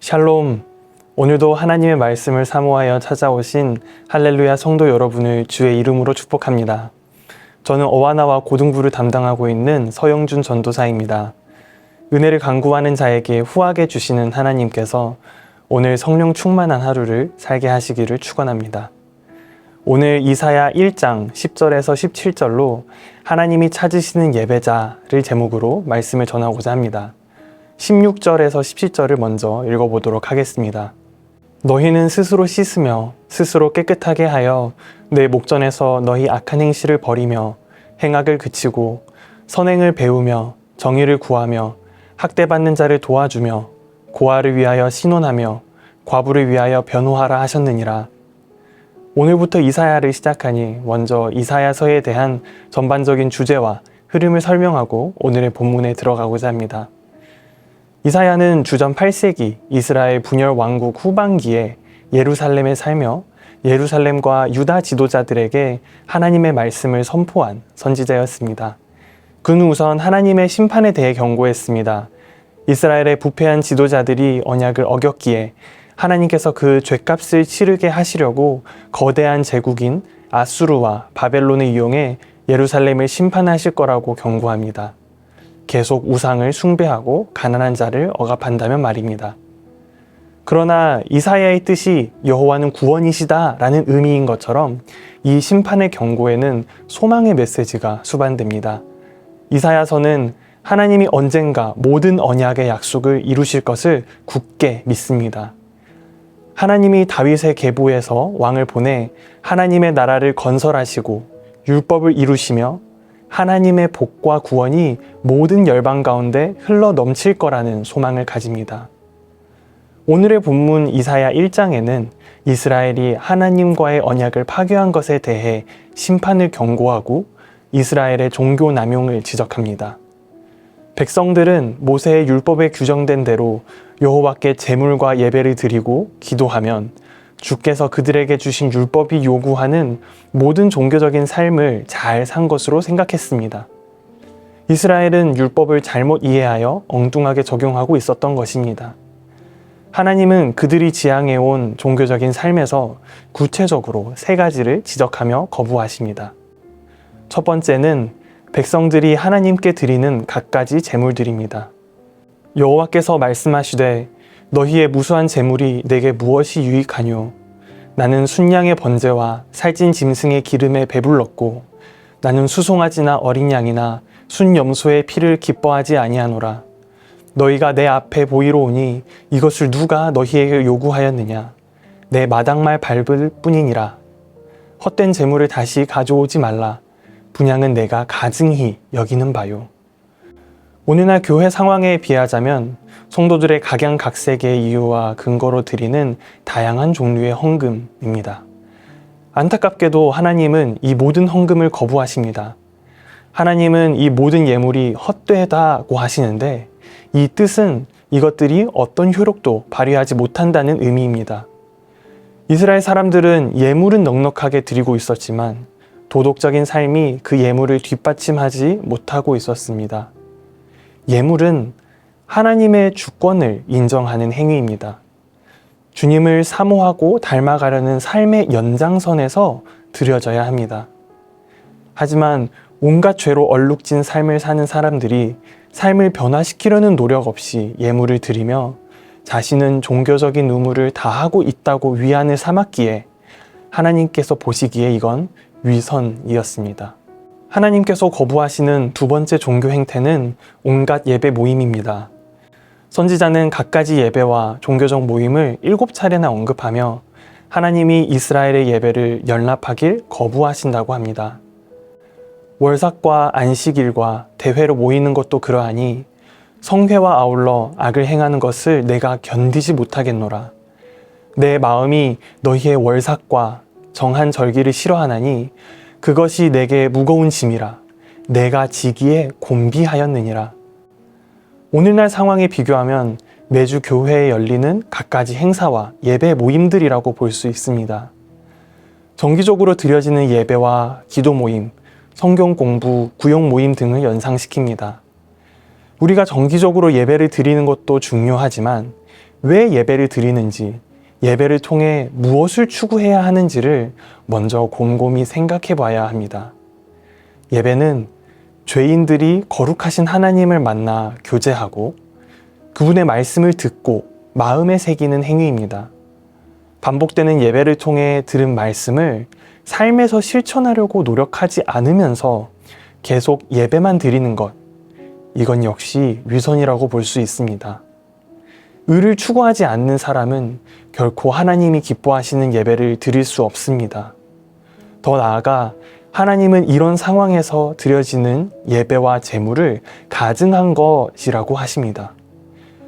샬롬. 오늘도 하나님의 말씀을 사모하여 찾아오신 할렐루야 성도 여러분을 주의 이름으로 축복합니다. 저는 어와나와 고등부를 담당하고 있는 서영준 전도사입니다. 은혜를 간구하는 자에게 후하게 주시는 하나님께서 오늘 성령 충만한 하루를 살게 하시기를 축원합니다. 오늘 이사야 1장 10절에서 17절로 하나님이 찾으시는 예배자를 제목으로 말씀을 전하고자 합니다. 16절에서 17절을 먼저 읽어보도록 하겠습니다. 너희는 스스로 씻으며 스스로 깨끗하게 하여 내 목전에서 너희 악한 행실을 버리며 행악을 그치고 선행을 배우며 정의를 구하며 학대받는 자를 도와주며 고아를 위하여 신원하며 과부를 위하여 변호하라 하셨느니라. 오늘부터 이사야를 시작하니 먼저 이사야서에 대한 전반적인 주제와 흐름을 설명하고 오늘의 본문에 들어가고자 합니다. 이사야는 주전 8세기 이스라엘 분열 왕국 후반기에 예루살렘에 살며 예루살렘과 유다 지도자들에게 하나님의 말씀을 선포한 선지자였습니다. 그는 우선 하나님의 심판에 대해 경고했습니다. 이스라엘의 부패한 지도자들이 언약을 어겼기에 하나님께서 그 죗값을 치르게 하시려고 거대한 제국인 아수르와 바벨론을 이용해 예루살렘을 심판하실 거라고 경고합니다. 계속 우상을 숭배하고 가난한 자를 억압한다면 말입니다. 그러나 이사야의 뜻이 여호와는 구원이시다 라는 의미인 것처럼 이 심판의 경고에는 소망의 메시지가 수반됩니다. 이사야서는 하나님이 언젠가 모든 언약의 약속을 이루실 것을 굳게 믿습니다. 하나님이 다윗의 계보에서 왕을 보내 하나님의 나라를 건설하시고 율법을 이루시며 하나님의 복과 구원이 모든 열방 가운데 흘러 넘칠 거라는 소망을 가집니다. 오늘의 본문 이사야 1장에는 이스라엘이 하나님과의 언약을 파괴한 것에 대해 심판을 경고하고 이스라엘의 종교 남용을 지적합니다. 백성들은 모세의 율법에 규정된 대로 여호와께 제물과 예배를 드리고 기도하면 주께서 그들에게 주신 율법이 요구하는 모든 종교적인 삶을 잘 산 것으로 생각했습니다. 이스라엘은 율법을 잘못 이해하여 엉뚱하게 적용하고 있었던 것입니다. 하나님은 그들이 지향해온 종교적인 삶에서 구체적으로 세 가지를 지적하며 거부하십니다. 첫 번째는 백성들이 하나님께 드리는 갖가지 제물들입니다. 여호와께서 말씀하시되 너희의 무수한 제물이 내게 무엇이 유익하뇨? 나는 순양의 번제와 살찐 짐승의 기름에 배불렀고 나는 수송아지나 어린 양이나 순염소의 피를 기뻐하지 아니하노라. 너희가 내 앞에 보이러 오니 이것을 누가 너희에게 요구하였느냐? 내 마당말 밟을 뿐이니라. 헛된 제물을 다시 가져오지 말라. 분향은 내가 가증히 여기는 바요. 오늘날 교회 상황에 비하자면 성도들의 각양각색의 이유와 근거로 드리는 다양한 종류의 헌금입니다. 안타깝게도 하나님은 이 모든 헌금을 거부하십니다. 하나님은 이 모든 예물이 헛되다고 하시는데 이 뜻은 이것들이 어떤 효력도 발휘하지 못한다는 의미입니다. 이스라엘 사람들은 예물은 넉넉하게 드리고 있었지만 도덕적인 삶이 그 예물을 뒷받침하지 못하고 있었습니다. 예물은 하나님의 주권을 인정하는 행위입니다. 주님을 사모하고 닮아가려는 삶의 연장선에서 드려져야 합니다. 하지만 온갖 죄로 얼룩진 삶을 사는 사람들이 삶을 변화시키려는 노력 없이 예물을 드리며 자신은 종교적인 의무를 다하고 있다고 위안을 삼았기에 하나님께서 보시기에 이건 위선이었습니다. 하나님께서 거부하시는 두 번째 종교 행태는 온갖 예배 모임입니다. 선지자는 갖가지 예배와 종교적 모임을 7차례나 언급하며 하나님이 이스라엘의 예배를 연락하길 거부하신다고 합니다. 월삭과 안식일과 대회로 모이는 것도 그러하니 성회와 아울러 악을 행하는 것을 내가 견디지 못하겠노라. 내 마음이 너희의 월삭과 정한 절기를 싫어하나니 그것이 내게 무거운 짐이라. 내가 지기에 곤비하였느니라. 오늘날 상황에 비교하면 매주 교회에 열리는 갖가지 행사와 예배 모임들이라고 볼 수 있습니다. 정기적으로 드려지는 예배와 기도 모임, 성경 공부, 구역 모임 등을 연상시킵니다. 우리가 정기적으로 예배를 드리는 것도 중요하지만 왜 예배를 드리는지, 예배를 통해 무엇을 추구해야 하는지를 먼저 곰곰이 생각해 봐야 합니다. 예배는 죄인들이 거룩하신 하나님을 만나 교제하고 그분의 말씀을 듣고 마음에 새기는 행위입니다. 반복되는 예배를 통해 들은 말씀을 삶에서 실천하려고 노력하지 않으면서 계속 예배만 드리는 것, 이건 역시 위선이라고 볼 수 있습니다. 의를 추구하지 않는 사람은 결코 하나님이 기뻐하시는 예배를 드릴 수 없습니다. 더 나아가 하나님은 이런 상황에서 드려지는 예배와 제물을 가증한 것이라고 하십니다.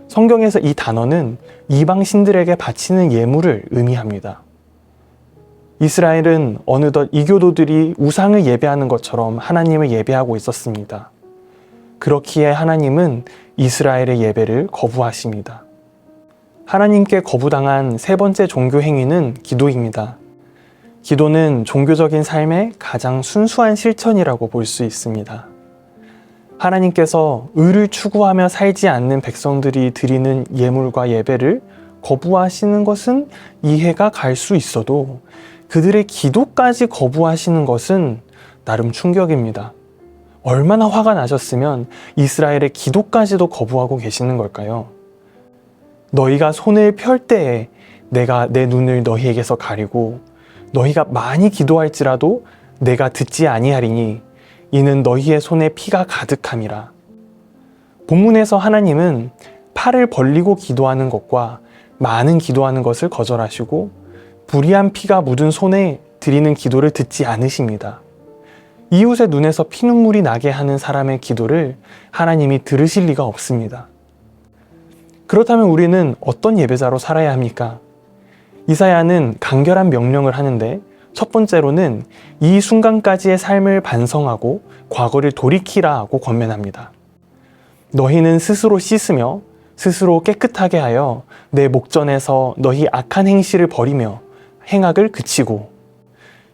성경에서 이 단어는 이방 신들에게 바치는 예물을 의미합니다. 이스라엘은 어느덧 이교도들이 우상을 예배하는 것처럼 하나님을 예배하고 있었습니다. 그렇기에 하나님은 이스라엘의 예배를 거부하십니다. 하나님께 거부당한 세 번째 종교 행위는 기도입니다. 기도는 종교적인 삶의 가장 순수한 실천이라고 볼 수 있습니다. 하나님께서 의를 추구하며 살지 않는 백성들이 드리는 예물과 예배를 거부하시는 것은 이해가 갈 수 있어도 그들의 기도까지 거부하시는 것은 나름 충격입니다. 얼마나 화가 나셨으면 이스라엘의 기도까지도 거부하고 계시는 걸까요? 너희가 손을 펼 때에 내가 내 눈을 너희에게서 가리고 너희가 많이 기도할지라도 내가 듣지 아니하리니 이는 너희의 손에 피가 가득함이라. 본문에서 하나님은 팔을 벌리고 기도하는 것과 많은 기도하는 것을 거절하시고 불의한 피가 묻은 손에 드리는 기도를 듣지 않으십니다. 이웃의 눈에서 피눈물이 나게 하는 사람의 기도를 하나님이 들으실 리가 없습니다. 그렇다면 우리는 어떤 예배자로 살아야 합니까? 이사야는 간결한 명령을 하는데 첫 번째로는 이 순간까지의 삶을 반성하고 과거를 돌이키라고 권면합니다. 너희는 스스로 씻으며 스스로 깨끗하게 하여 내 목전에서 너희 악한 행실을 버리며 행악을 그치고.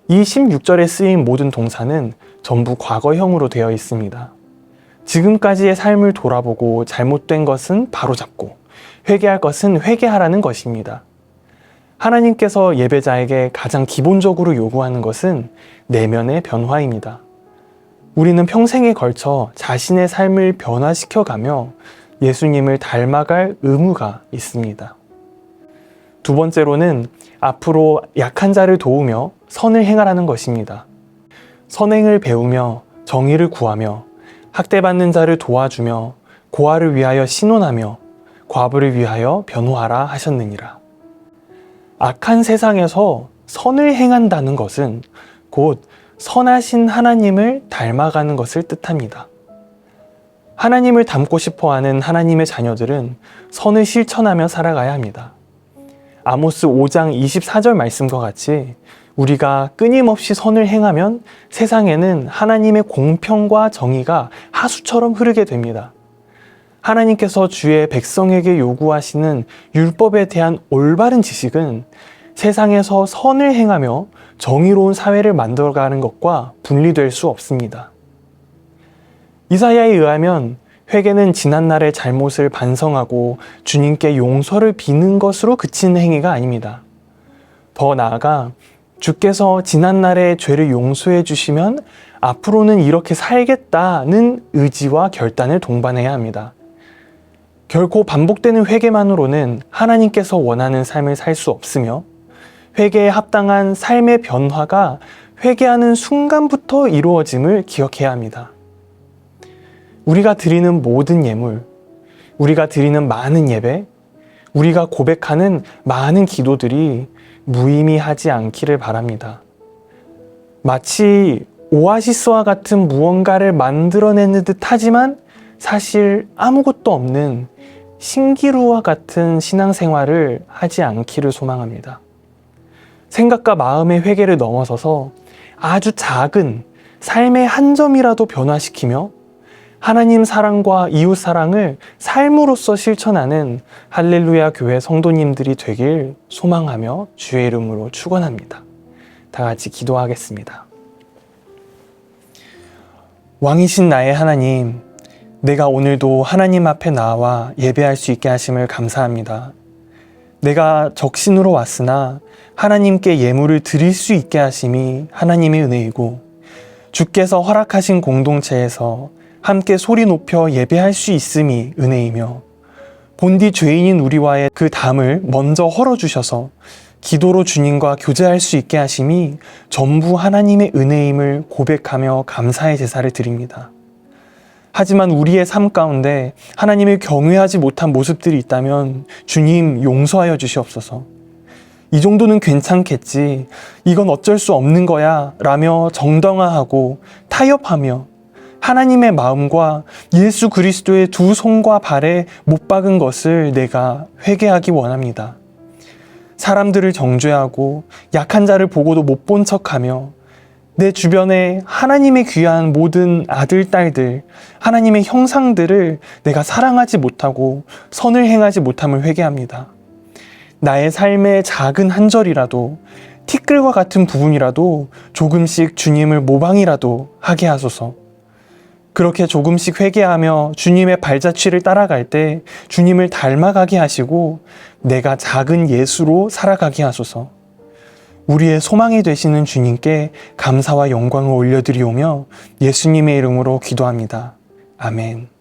이 16절에 쓰인 모든 동사는 전부 과거형으로 되어 있습니다. 지금까지의 삶을 돌아보고 잘못된 것은 바로잡고 회개할 것은 회개하라는 것입니다. 하나님께서 예배자에게 가장 기본적으로 요구하는 것은 내면의 변화입니다. 우리는 평생에 걸쳐 자신의 삶을 변화시켜가며 예수님을 닮아갈 의무가 있습니다. 두 번째로는 앞으로 약한 자를 도우며 선을 행하라는 것입니다. 선행을 배우며 정의를 구하며 학대받는 자를 도와주며 고아를 위하여 신원하며 과부를 위하여 변호하라 하셨느니라. 악한 세상에서 선을 행한다는 것은 곧 선하신 하나님을 닮아가는 것을 뜻합니다. 하나님을 닮고 싶어하는 하나님의 자녀들은 선을 실천하며 살아가야 합니다. 아모스 5장 24절 말씀과 같이 우리가 끊임없이 선을 행하면 세상에는 하나님의 공평과 정의가 하수처럼 흐르게 됩니다. 하나님께서 주의 백성에게 요구하시는 율법에 대한 올바른 지식은 세상에서 선을 행하며 정의로운 사회를 만들어가는 것과 분리될 수 없습니다. 이사야에 의하면 회개는 지난날의 잘못을 반성하고 주님께 용서를 비는 것으로 그치는 행위가 아닙니다. 더 나아가 주께서 지난날의 죄를 용서해 주시면 앞으로는 이렇게 살겠다는 의지와 결단을 동반해야 합니다. 결코 반복되는 회개만으로는 하나님께서 원하는 삶을 살 수 없으며 회개에 합당한 삶의 변화가 회개하는 순간부터 이루어짐을 기억해야 합니다. 우리가 드리는 모든 예물, 우리가 드리는 많은 예배, 우리가 고백하는 많은 기도들이 무의미하지 않기를 바랍니다. 마치 오아시스와 같은 무언가를 만들어내는 듯 하지만 사실 아무것도 없는 신기루와 같은 신앙생활을 하지 않기를 소망합니다. 생각과 마음의 회개를 넘어서서 아주 작은 삶의 한 점이라도 변화시키며 하나님 사랑과 이웃 사랑을 삶으로써 실천하는 할렐루야 교회 성도님들이 되길 소망하며 주의 이름으로 축원합니다. 다 같이 기도하겠습니다. 왕이신 나의 하나님, 내가 오늘도 하나님 앞에 나와 예배할 수 있게 하심을 감사합니다. 내가 적신으로 왔으나 하나님께 예물을 드릴 수 있게 하심이 하나님의 은혜이고 주께서 허락하신 공동체에서 함께 소리 높여 예배할 수 있음이 은혜이며 본디 죄인인 우리와의 그 담을 먼저 헐어주셔서 기도로 주님과 교제할 수 있게 하심이 전부 하나님의 은혜임을 고백하며 감사의 제사를 드립니다. 하지만 우리의 삶 가운데 하나님을 경외하지 못한 모습들이 있다면 주님 용서하여 주시옵소서. 이 정도는 괜찮겠지, 이건 어쩔 수 없는 거야 라며 정당화하고 타협하며 하나님의 마음과 예수 그리스도의 두 손과 발에 못 박은 것을 내가 회개하기 원합니다. 사람들을 정죄하고 약한 자를 보고도 못 본 척하며 내 주변에 하나님의 귀한 모든 아들, 딸들, 하나님의 형상들을 내가 사랑하지 못하고 선을 행하지 못함을 회개합니다. 나의 삶의 작은 한 절이라도, 티끌과 같은 부분이라도 조금씩 주님을 모방이라도 하게 하소서. 그렇게 조금씩 회개하며 주님의 발자취를 따라갈 때 주님을 닮아가게 하시고 내가 작은 예수로 살아가게 하소서. 우리의 소망이 되시는 주님께 감사와 영광을 올려드리오며 예수님의 이름으로 기도합니다. 아멘.